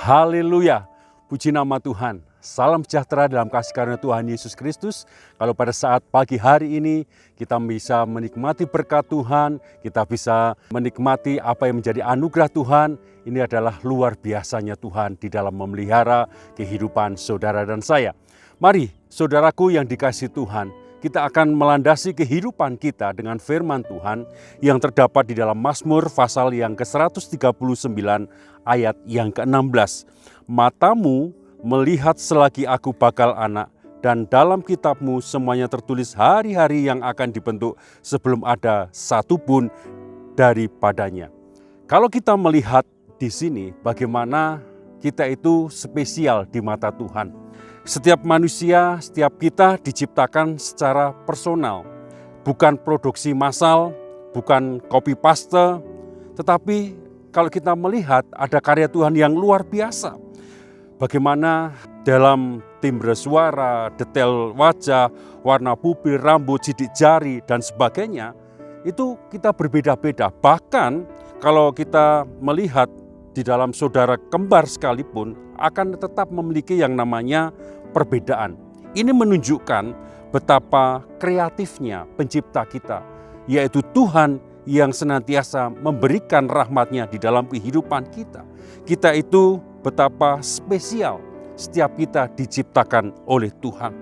Haleluya, puji nama Tuhan. Salam sejahtera dalam kasih karunia Tuhan Yesus Kristus. Kalau pada saat pagi hari ini kita bisa menikmati berkat Tuhan, kita bisa menikmati apa yang menjadi anugerah Tuhan, ini adalah luar biasanya Tuhan di dalam memelihara kehidupan saudara dan saya. Mari saudaraku yang dikasihi Tuhan, kita akan melandasi kehidupan kita dengan firman Tuhan yang terdapat di dalam Mazmur pasal yang ke-139 ayat yang ke-16. Matamu melihat selagi aku bakal anak, dan dalam kitabmu semuanya tertulis hari-hari yang akan dibentuk sebelum ada satu pun daripadanya. Kalau kita melihat di sini bagaimana kita itu spesial di mata Tuhan. Setiap manusia, setiap kita diciptakan secara personal. Bukan produksi massal, bukan copy paste, tetapi kalau kita melihat ada karya Tuhan yang luar biasa. Bagaimana dalam timbre suara, detail wajah, warna pupil, rambut, sidik jari, dan sebagainya, itu kita berbeda-beda. Bahkan kalau kita melihat di dalam saudara kembar sekalipun, akan tetap memiliki yang namanya perbedaan. Ini menunjukkan betapa kreatifnya pencipta kita, yaitu Tuhan yang senantiasa memberikan rahmat-Nya di dalam kehidupan kita. Kita itu betapa spesial, setiap kita diciptakan oleh Tuhan.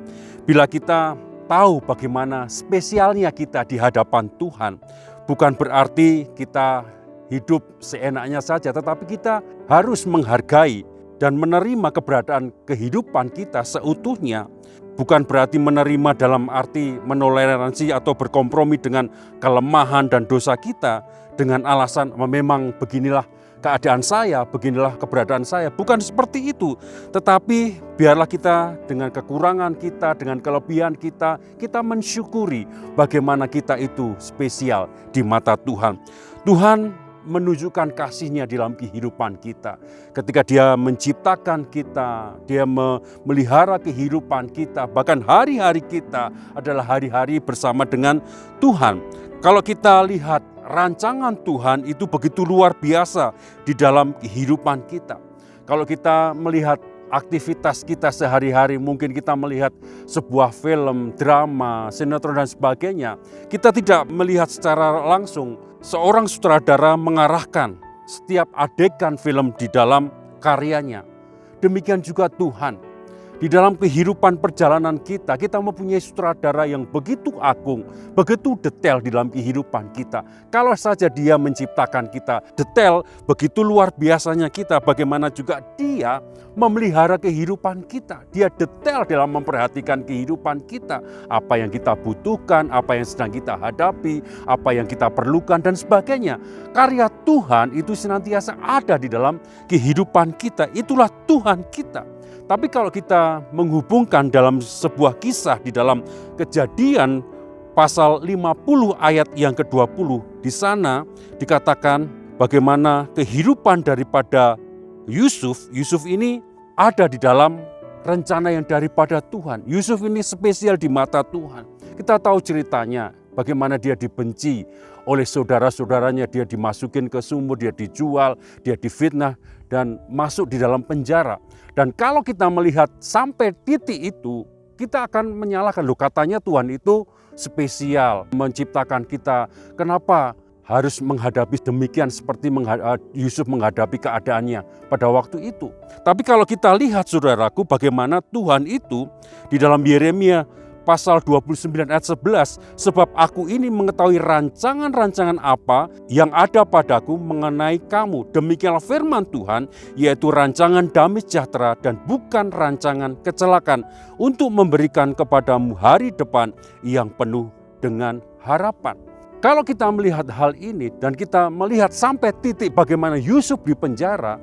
Bila kita tahu bagaimana spesialnya kita di hadapan Tuhan, bukan berarti kita hidup seenaknya saja, tetapi kita harus menghargai dan menerima keberadaan kehidupan kita seutuhnya. Bukan berarti menerima dalam arti menoleransi atau berkompromi dengan kelemahan dan dosa kita dengan alasan memang beginilah keadaan saya, beginilah keberadaan saya. Bukan seperti itu. Tetapi biarlah kita dengan kekurangan kita, dengan kelebihan kita, kita mensyukuri bagaimana kita itu spesial di mata Tuhan. Tuhan menunjukkan kasih-Nya di dalam kehidupan kita. Ketika Dia menciptakan kita, Dia memelihara kehidupan kita, bahkan hari-hari kita adalah hari-hari bersama dengan Tuhan. Kalau kita lihat rancangan Tuhan itu begitu luar biasa di dalam kehidupan kita. Kalau kita melihat aktivitas kita sehari-hari, mungkin kita melihat sebuah film, drama, sinetron dan sebagainya. Kita tidak melihat secara langsung seorang sutradara mengarahkan setiap adegan film di dalam karyanya. Demikian juga Tuhan. Di dalam kehidupan perjalanan kita mempunyai sutradara yang begitu agung, begitu detail di dalam kehidupan kita. Kalau saja Dia menciptakan kita detail, begitu luar biasanya kita, bagaimana juga Dia memelihara kehidupan kita. Dia detail dalam memperhatikan kehidupan kita. Apa yang kita butuhkan, apa yang sedang kita hadapi, apa yang kita perlukan dan sebagainya. Karya Tuhan itu senantiasa ada di dalam kehidupan kita. Itulah Tuhan kita. Tapi kalau kita menghubungkan dalam sebuah kisah di dalam Kejadian pasal 50 ayat yang ke-20, di sana dikatakan bagaimana kehidupan daripada Yusuf ini ada di dalam rencana yang daripada Tuhan. Yusuf ini spesial di mata Tuhan. Kita tahu ceritanya, bagaimana dia dibenci oleh saudara-saudaranya, dia dimasukin ke sumur, dia dijual, dia difitnah, dan masuk di dalam penjara. Dan kalau kita melihat sampai titik itu, kita akan menyalahkan, loh katanya Tuhan itu spesial, menciptakan kita. Kenapa harus menghadapi demikian seperti Yusuf menghadapi keadaannya pada waktu itu? Tapi kalau kita lihat saudaraku, bagaimana Tuhan itu di dalam Yeremia pasal 29 ayat 11, sebab aku ini mengetahui rancangan-rancangan apa yang ada padaku mengenai kamu. Demikianlah firman Tuhan, yaitu rancangan damai sejahtera dan bukan rancangan kecelakaan, untuk memberikan kepadamu hari depan yang penuh dengan harapan. Kalau kita melihat hal ini dan kita melihat sampai titik bagaimana Yusuf di penjara,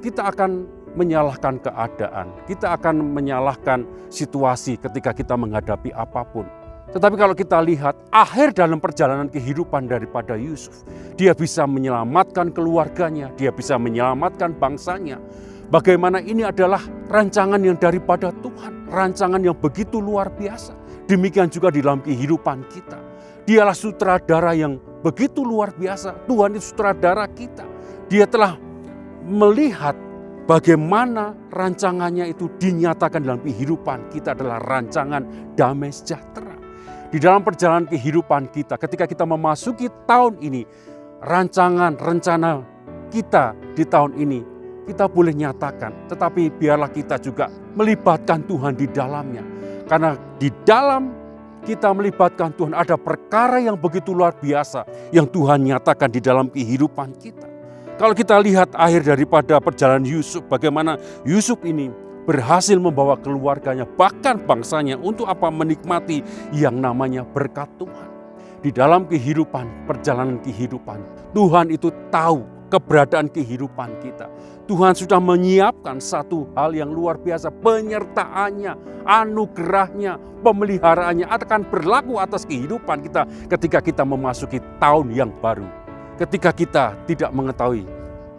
kita akan menyalahkan keadaan, kita akan menyalahkan situasi ketika kita menghadapi apapun. Tetapi kalau kita lihat akhir dalam perjalanan kehidupan daripada Yusuf, dia bisa menyelamatkan keluarganya, dia bisa menyelamatkan bangsanya. Bagaimana ini adalah rancangan yang daripada Tuhan, rancangan yang begitu luar biasa. Demikian juga di dalam kehidupan kita. Dialah sutradara yang begitu luar biasa. Tuhan itu sutradara kita. Dia telah melihat bagaimana rancangannya itu dinyatakan dalam kehidupan kita adalah rancangan damai sejahtera. Di dalam perjalanan kehidupan kita, ketika kita memasuki tahun ini, rancangan, rencana kita di tahun ini, kita boleh nyatakan. Tetapi biarlah kita juga melibatkan Tuhan di dalamnya. Karena di dalam kita melibatkan Tuhan, ada perkara yang begitu luar biasa yang Tuhan nyatakan di dalam kehidupan kita. Kalau kita lihat akhir daripada perjalanan Yusuf, bagaimana Yusuf ini berhasil membawa keluarganya, bahkan bangsanya untuk apa? Menikmati yang namanya berkat Tuhan. Di dalam kehidupan, perjalanan kehidupan, Tuhan itu tahu keberadaan kehidupan kita. Tuhan sudah menyiapkan satu hal yang luar biasa, penyertaannya, anugerahnya, pemeliharaannya akan berlaku atas kehidupan kita ketika kita memasuki tahun yang baru. Ketika kita tidak mengetahui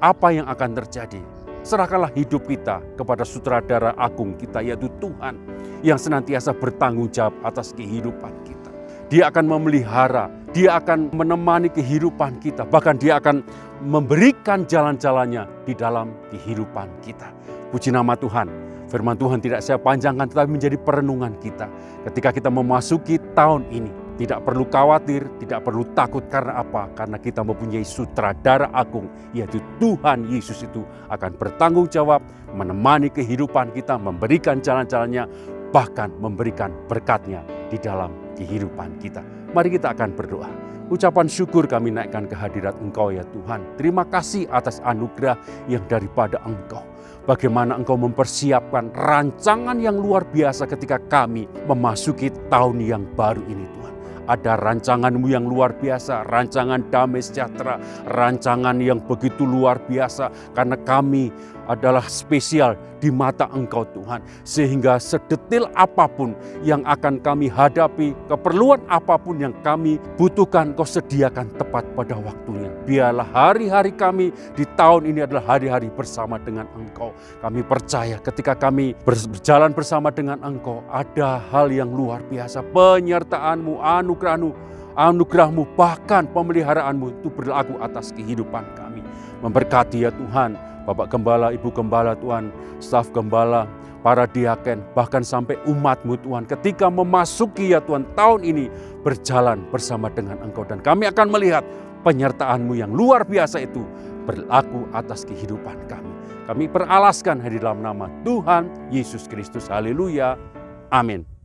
apa yang akan terjadi, serahkanlah hidup kita kepada sutradara agung kita, yaitu Tuhan yang senantiasa bertanggung jawab atas kehidupan kita. Dia akan memelihara, Dia akan menemani kehidupan kita, bahkan Dia akan memberikan jalan-jalannya di dalam kehidupan kita. Puji nama Tuhan. Firman Tuhan tidak saya panjangkan, tetapi menjadi perenungan kita. Ketika kita memasuki tahun ini, tidak perlu khawatir, tidak perlu takut. Karena apa? Karena kita mempunyai sutradara agung, yaitu Tuhan Yesus itu akan bertanggung jawab, menemani kehidupan kita, memberikan jalan-jalannya, bahkan memberikan berkatnya di dalam kehidupan kita. Mari kita akan berdoa. Ucapan syukur kami naikkan ke hadirat Engkau ya Tuhan. Terima kasih atas anugerah yang daripada Engkau. Bagaimana Engkau mempersiapkan rancangan yang luar biasa ketika kami memasuki tahun yang baru ini Tuhan. Ada rancangan-Mu yang luar biasa, rancangan damai sejahtera, rancangan yang begitu luar biasa. Karena kami adalah spesial di mata Engkau Tuhan. Sehingga sedetil apapun yang akan kami hadapi, keperluan apapun yang kami butuhkan, Kau sediakan tepat pada waktunya. Biarlah hari-hari kami di tahun ini adalah hari-hari bersama dengan Engkau. Kami percaya ketika kami berjalan bersama dengan Engkau, ada hal yang luar biasa. Penyertaan-Mu, anugerah-Mu, bahkan pemeliharaanmu itu berlaku atas kehidupan kami. Memberkati ya Tuhan, Bapak Gembala, Ibu Gembala Tuhan, staf Gembala, para diaken, bahkan sampai umat-Mu Tuhan. Ketika memasuki ya Tuhan tahun ini berjalan bersama dengan Engkau. Dan kami akan melihat penyertaan-Mu yang luar biasa itu berlaku atas kehidupan kami. Kami peralaskan di dalam nama Tuhan Yesus Kristus. Haleluya. Amin.